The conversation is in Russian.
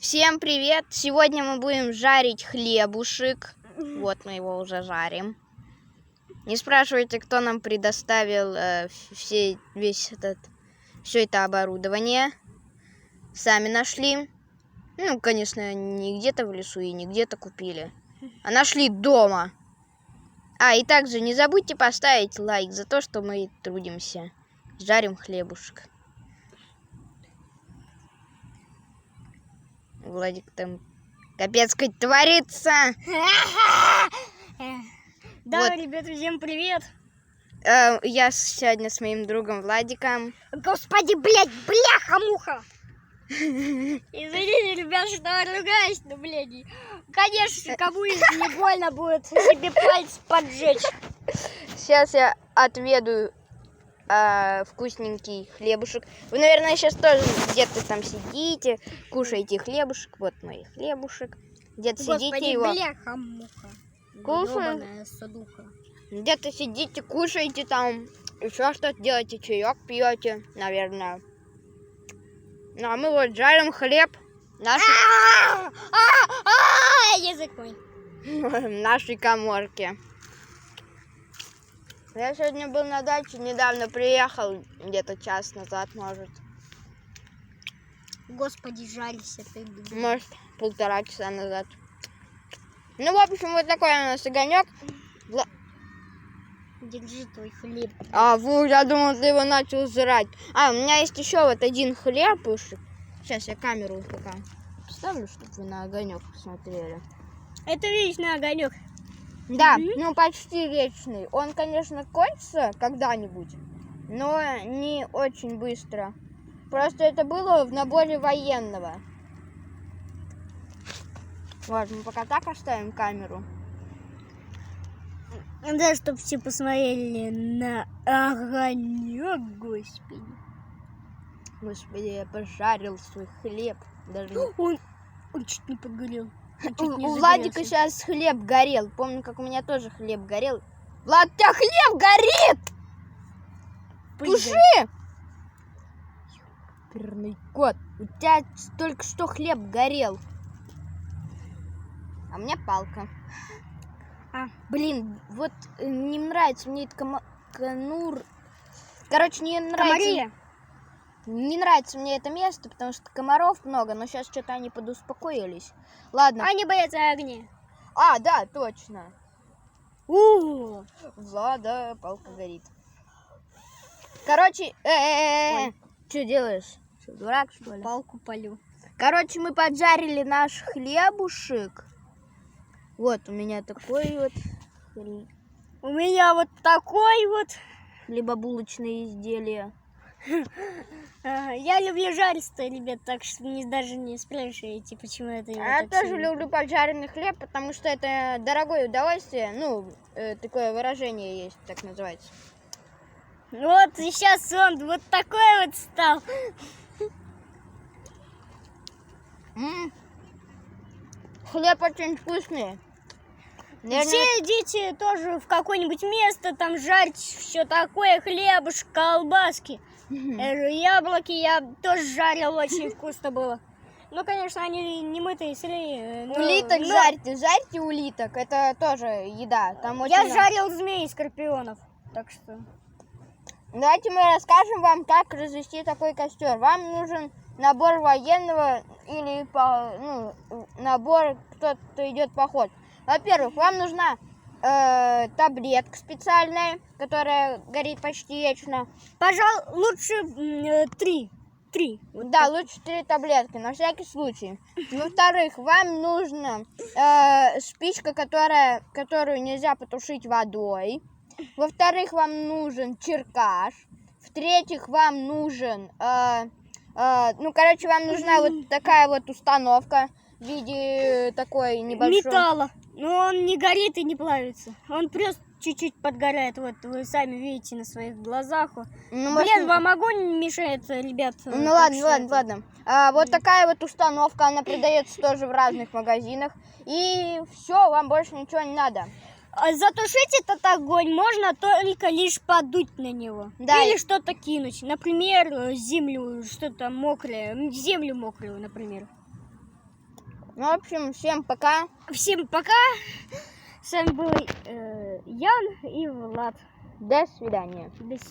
Всем привет! Сегодня мы будем жарить хлебушек. Вот мы его уже жарим. Не спрашивайте, кто нам предоставил все это оборудование. Сами нашли. Ну, конечно, не где-то в лесу и не где-то купили, а нашли дома. И также не забудьте поставить лайк за то, что мы трудимся. Жарим хлебушек. Владик там капец как творится. Да, Вот. ребята, всем привет. Я сегодня с моим другом Владиком. Господи, блядь, бляха-муха. Извините, ребят, что я ругаюсь, но, блядь, конечно, кому из не больно будет себе пальцы поджечь. Сейчас я отведу вкусненький хлебушек. Вы, наверное, сейчас тоже где-то там сидите, кушаете хлебушек. Вот мой хлебушек. Где-то сидите его. Бляха-муха. Кушаем. Садуха. Где-то сидите, кушаете там, еще что-то делаете, чаек пьете, наверное. Ну, а мы вот жарим хлеб Язык мой. в нашей каморке. Я сегодня был на даче, недавно приехал, где-то час назад, может. Господи, жалься ты. Может, 1,5 часа назад. Ну, в общем, вот такой у нас огонек. Держи твой хлеб. Я думал, ты его начал жрать. У меня есть еще вот один хлебушек. Сейчас я камеру пока поставлю, чтобы вы на огонек посмотрели. Это вечный огонек. Да, ну почти вечный. Он, конечно, кончится когда-нибудь, но не очень быстро. Просто это было в наборе военного. Вот, мы пока так оставим камеру. Да, чтобы все посмотрели на огонек, господи. Господи, я пожарил свой хлеб. Даже Он чуть не подгорел. У Владика сейчас хлеб горел. Помню, как у меня тоже хлеб горел. Влад, у тебя хлеб горит! Туши! Ёперный кот. У тебя только что хлеб горел. А мне палка. Блин, вот не нравится мне это конур. Короче, не нравится. Комария. Не нравится мне это место, потому что комаров много, но сейчас что-то они подуспокоились. Ладно. Они боятся огня. Да, точно. Влада, палка горит. Короче, что делаешь? Что, дурак, что ли? Палку полю. Короче, мы поджарили наш хлебушек. Вот у меня такой вот. У меня вот такой вот. Хлебобулочные изделия. Я люблю жарить-то, ребят, так что даже не спрашивайте, почему это Я тоже люблю поджаренный хлеб, потому что это дорогое удовольствие. Ну, такое выражение есть, так называется. Вот сейчас он вот такой вот стал. Хлеб очень вкусный. Наверное... Все идите тоже в какое-нибудь место, там жарить все такое, хлебушек, колбаски. Яблоки я тоже жарил, очень вкусно было. Ну, конечно, они не мытые, сырые. Улиток жарьте улиток, это тоже еда. Там очень... Я жарил змей и скорпионов, так что... Давайте мы расскажем вам, как развести такой костер. Вам нужен набор военного или набор, кто-то идет в поход. Во-первых, вам нужна таблетка специальная, которая горит почти вечно. Пожалуй, лучше 3. Да, лучше 3 таблетки, на всякий случай. Во-вторых, вам нужна спичка, которую нельзя потушить водой. Во-вторых, вам нужен черкаш. В-третьих, вам нужен... вам нужна вот такая вот установка в виде такой небольшой... Металла. Но он не горит и не плавится. Он просто чуть-чуть подгорает. Вот вы сами видите на своих глазах. Блин, вам огонь мешает, ребят. Ну ладно. Вот такая вот установка, она продается тоже в разных магазинах. И все, вам больше ничего не надо. Затушить этот огонь можно только лишь подуть на него. Да. Или что-то кинуть. Например, землю, что-то мокрое. Землю мокрую, например. Ну, в общем, всем пока. Всем пока. С вами был Ян и Влад. До свидания. До свидания.